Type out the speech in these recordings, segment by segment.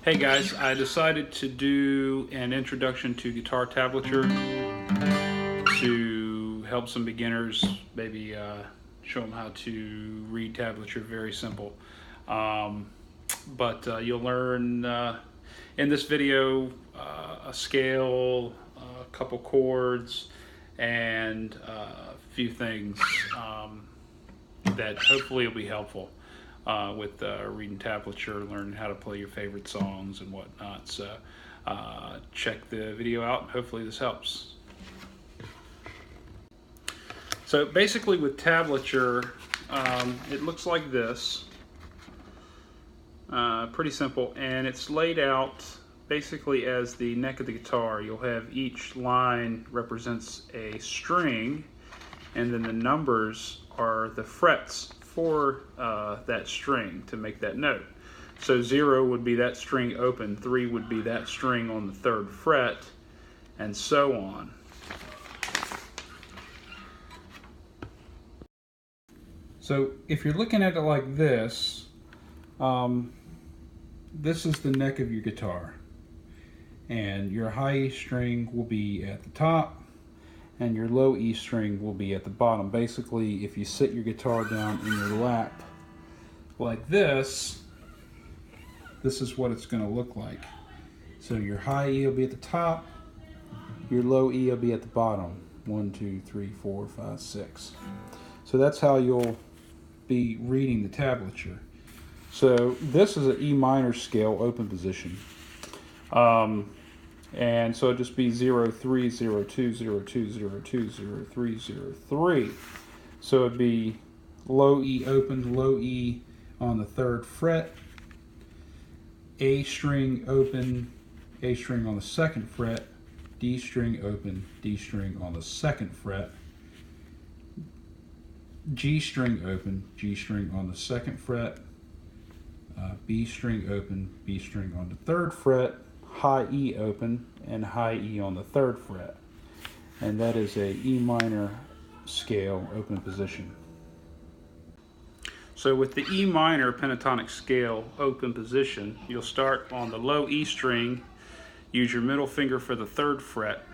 Hey guys, I decided to do an introduction to guitar tablature to help some beginners, maybe show them how to read tablature. Very simple. But you'll learn in this video a scale, a couple chords, and a few things that hopefully will be helpful with reading tablature, learning how to play your favorite songs and whatnot. So check the video out and hopefully this helps. So basically with tablature, it looks like this. Pretty simple, and it's laid out basically as the neck of the guitar. You'll have each line represents a string, and then the numbers are the frets for that string to make that note. So 0 would be that string open, 3 would be that string on the 3rd fret, and so on. So if you're looking at it like this, this is the neck of your guitar, and your high E string will be at the top and your low E string will be at the bottom. Basically, if you sit your guitar down in your lap like this, this is what it's going to look like. So your high E will be at the top, your low E will be at the bottom. 1, 2, 3, 4, 5, 6. So that's how you'll be reading the tablature. So this is an E minor scale open position. And so it'd just be 0, 3, 0, 2, 0, 2, 0, 2, 0, 3, 0, 3. So it'd be low E open, low E on the 3rd fret, A string open, A string on the 2nd fret, D string open, D string on the 2nd fret, G string open, G string on the 2nd fret, B string open, B string on the 3rd fret, high E open, and high E on the 3rd fret. And that is a E minor scale open position. So with the E minor pentatonic scale open position, you'll start on the low E string, use your middle finger for the 3rd fret,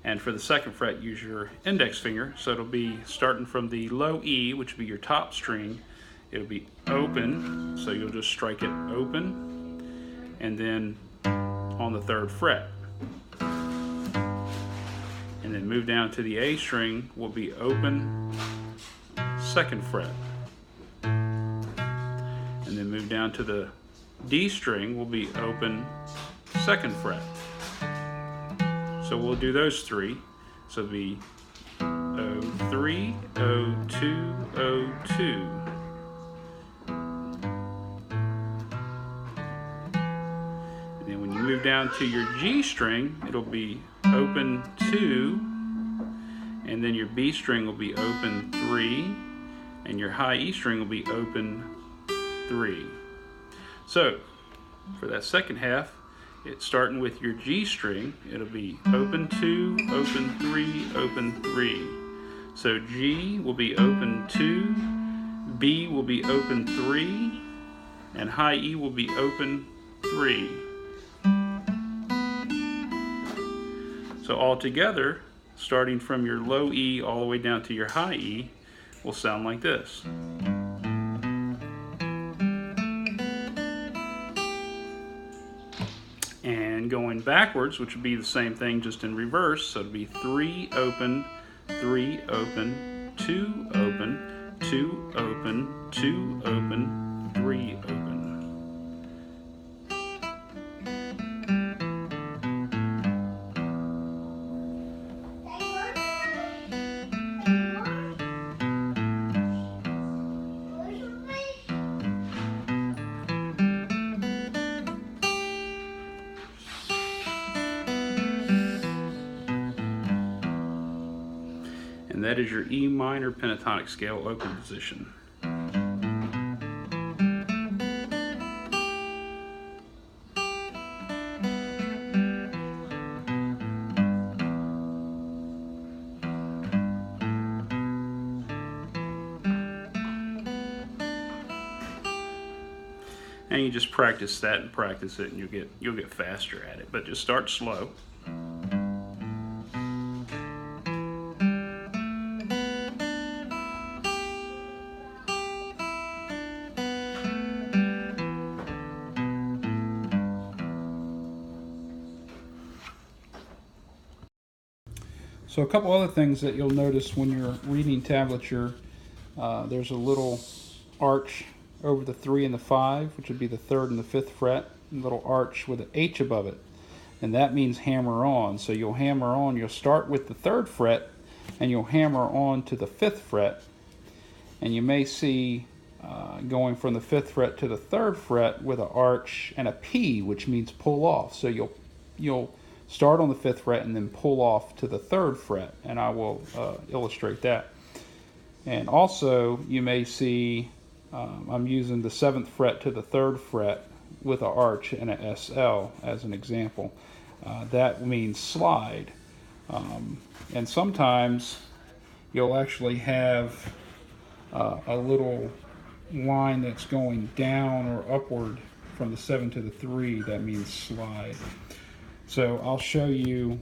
and for the 2nd fret use your index finger. So it'll be starting from the low E, which will be your top string. It'll be open, so you'll just strike it open, and then on the 3rd fret. And then move down to the A string, will be open, 2nd fret. And then move down to the D string, will be open, 2nd fret. So we'll do those 3. So it'll be O3, O2, O2. Move down to your G string, it'll be open 2, and then your B string will be open 3, and your high E string will be open 3. So for that second half, it's starting with your G string, it'll be open 2, open 3, open 3. So G will be open 2, B will be open 3, and high E will be open 3. So all together, starting from your low E all the way down to your high E, will sound like this. And going backwards, which would be the same thing just in reverse, so it'd be 3 open, 3 open, 2 open, 2 open, 2 open, 3 open. And that is your E minor pentatonic scale open position. and you just practice that and practice it, and you'll get faster at it. But just start slow. So a couple other things that you'll notice when you're reading tablature, there's a little arch over the 3 and the 5, which would be the 3rd and the 5th fret, a little arch with an H above it, and that means hammer on. So you'll hammer on, you'll start with the 3rd fret, and you'll hammer on to the 5th fret, and you may see going from the 5th fret to the 3rd fret with an arch and a P, which means pull off. So you'll start on the 5th fret and then pull off to the 3rd fret, and I will illustrate that. And also you may see I'm using the 7th fret to the 3rd fret with an arch and a SL as an example. That means slide. And sometimes you'll actually have a little line that's going down or upward from the 7 to the 3. That means slide. So I'll show you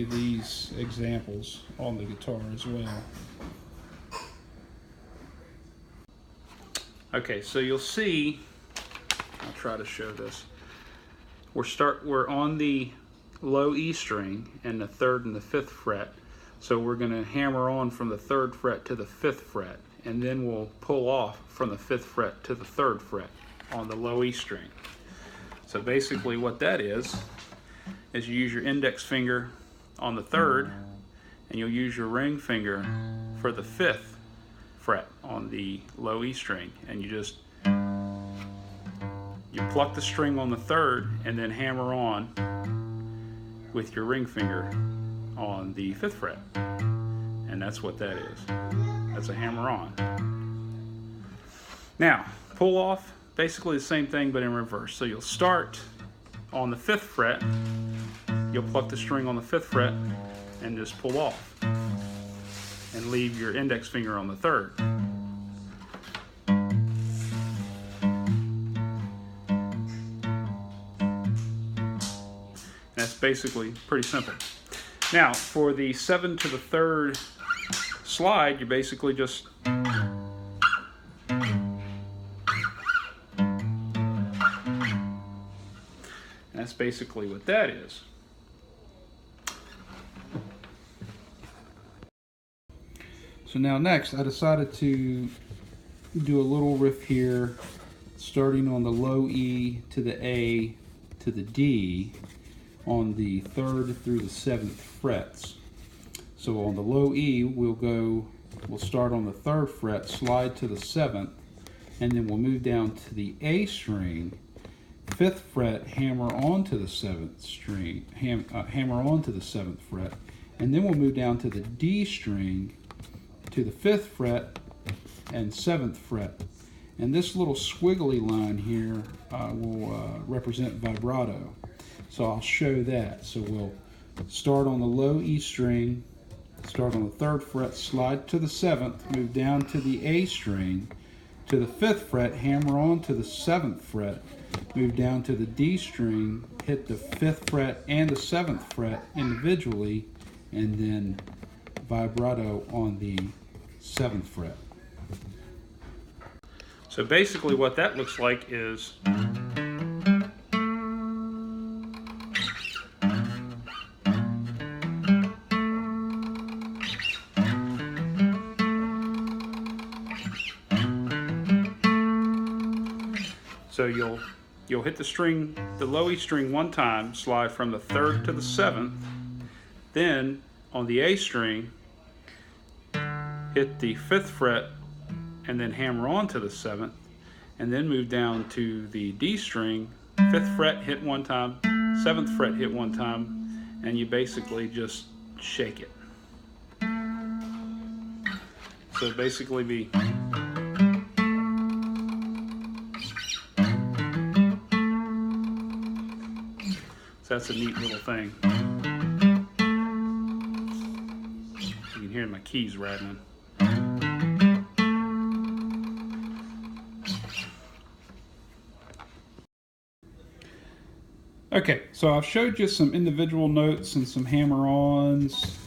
these examples on the guitar as well. Okay, so you'll see, I'll try to show this. We're on the low E string and the 3rd and the 5th fret. So we're going to hammer on from the 3rd fret to the 5th fret, and then we'll pull off from the 5th fret to the 3rd fret on the low E string. So basically what that is you use your index finger on the 3rd, and you'll use your ring finger for the 5th fret on the low E string, and you pluck the string on the 3rd and then hammer on with your ring finger on the 5th fret, and that's what that is. That's a hammer on. Now pull off, basically the same thing but in reverse. So you'll start on the 5th fret, you'll pluck the string on the 5th fret and just pull off and leave your index finger on the 3rd. That's basically pretty simple. Now for the 7 to the 3rd slide, you basically just that's basically what that is. So now next, I decided to do a little riff here, starting on the low E to the A to the D on the 3rd through the 7th frets. So on the low E, we'll start on the 3rd fret, slide to the 7th, and then we'll move down to the A string, 5th fret, hammer onto the 7th string, hammer onto the 7th fret, and then we'll move down to the D string, to the 5th fret and 7th fret. And this little squiggly line here will represent vibrato. So I'll show that. So we'll start on the low E string, start on the 3rd fret, slide to the 7th, move down to the A string, to the 5th fret, hammer on to the 7th fret, move down to the D string, hit the 5th fret and the 7th fret individually, and then vibrato on the 7th fret. So basically what that looks like is so you'll hit the string, the low E string one time, slide from the 3rd to the 7th, then on the A string hit the 5th fret and then hammer on to the 7th, and then move down to the D string, 5th fret hit one time, 7th fret hit one time, and you basically just shake it. So basically be so that's a neat little thing. You can hear my keys rattling. Okay, so I've showed you some individual notes and some hammer-ons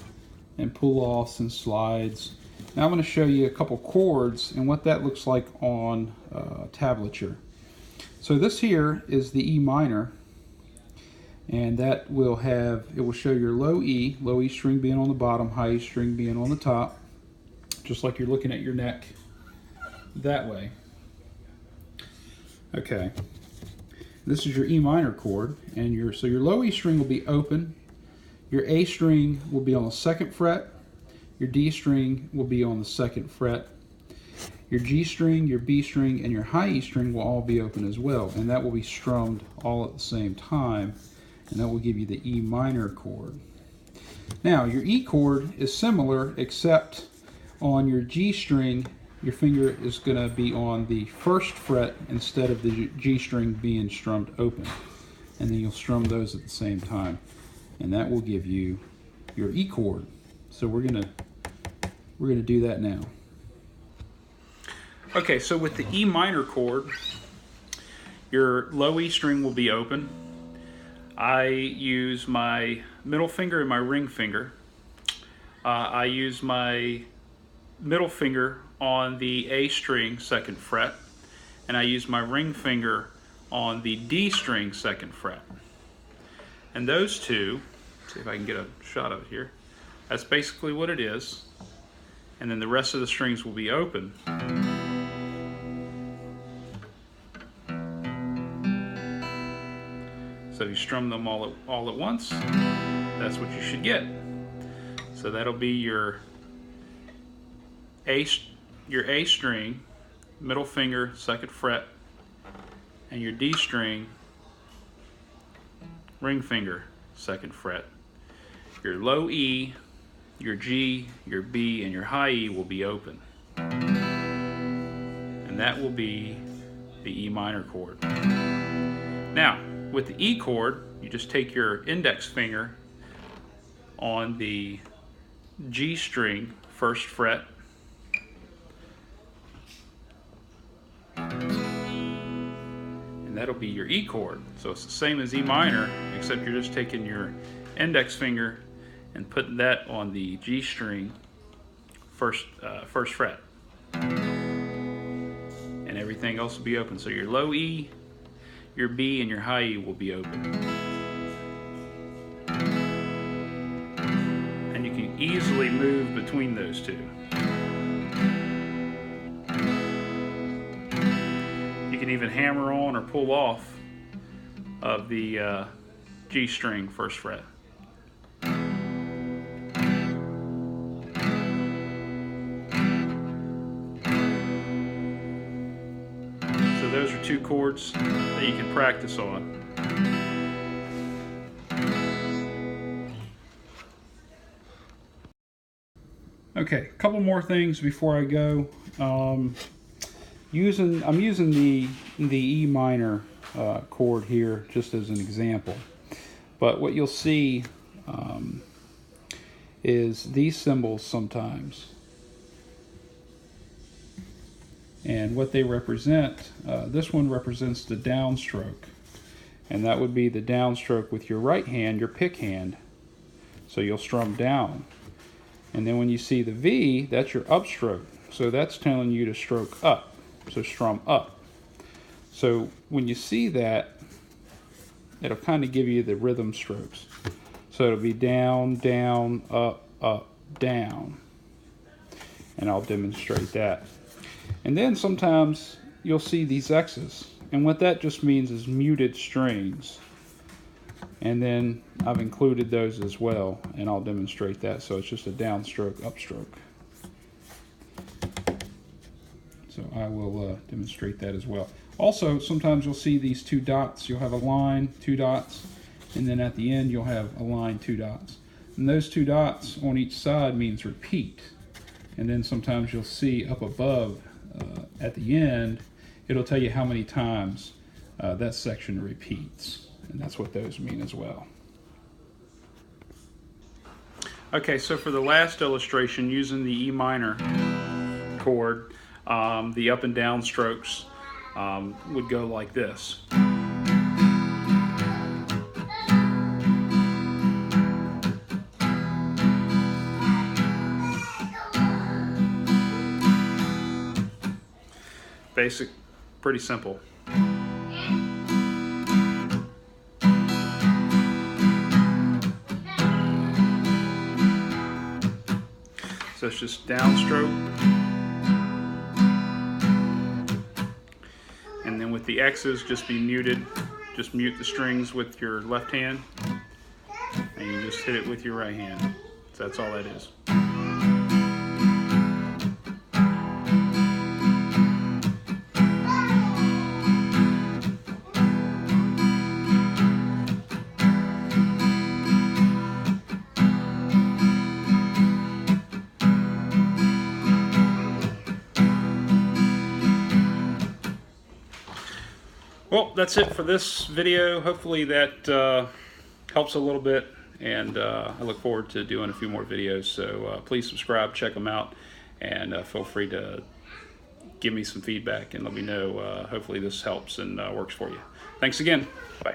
and pull-offs and slides. Now I'm going to show you a couple chords and what that looks like on tablature. So this here is the E minor, and that will have, it will show your low E string being on the bottom, high E string being on the top, just like you're looking at your neck that way. Okay. This is your E minor chord, and your low E string will be open, your A string will be on the 2nd fret, your D string will be on the 2nd fret, your G string, your B string, and your high E string will all be open as well, and that will be strummed all at the same time, and that will give you the E minor chord. Now your E chord is similar, except on your G string your finger is going to be on the 1st fret instead of the G string being strummed open. And then you'll strum those at the same time. And that will give you your E chord. So we're gonna do that now. Okay, so with the E minor chord, your low E string will be open. I use my middle finger and my ring finger. I use my middle finger on the A string 2nd fret, and I use my ring finger on the D string 2nd fret. And those two, let's see if I can get a shot of it here, that's basically what it is. And then the rest of the strings will be open. So if you strum them all at once, that's what you should get. So that'll be your A string, middle finger, 2nd fret, and your D string, ring finger, 2nd fret. Your low E, your G, your B, and your high E will be open. And that will be the E minor chord. Now, with the E chord, you just take your index finger on the G string, 1st fret, and that'll be your E chord. So it's the same as E minor, except you're just taking your index finger and putting that on the G string, 1st fret. And everything else will be open. So your low E, your B, and your high E will be open. And you can easily move between those two. You can even hammer on or pull off of the G string 1st fret. So those are 2 chords that you can practice on. Okay, a couple more things before I go. I'm using the E minor chord here just as an example, but what you'll see is these symbols sometimes, and what they represent. This one represents the downstroke, and that would be the downstroke with your right hand, your pick hand. So you'll strum down, and then when you see the V, that's your upstroke. So that's telling you to stroke up. So strum up. So when you see that, it'll kind of give you the rhythm strokes. So it'll be down, down, up, up, down. And I'll demonstrate that. And then sometimes you'll see these X's. And what that just means is muted strings. And then I've included those as well, and I'll demonstrate that. So it's just a downstroke, upstroke. So I will demonstrate that as well. Also, sometimes you'll see these 2 dots. You'll have a line, 2 dots, and then at the end you'll have a line, 2 dots. And those 2 dots on each side means repeat. And then sometimes you'll see up above at the end, it'll tell you how many times that section repeats. And that's what those mean as well. Okay, so for the last illustration, using the E minor chord, the up and down strokes would go like this. basic, pretty simple. So it's just downstroke. And then with the X's, just be muted. Just mute the strings with your left hand. And you just hit it with your right hand. So that's all that is. Well, that's it for this video. Hopefully that helps a little bit, and I look forward to doing a few more videos. So please subscribe, check them out, and feel free to give me some feedback and let me know. Hopefully this helps and works for you. Thanks again. Bye.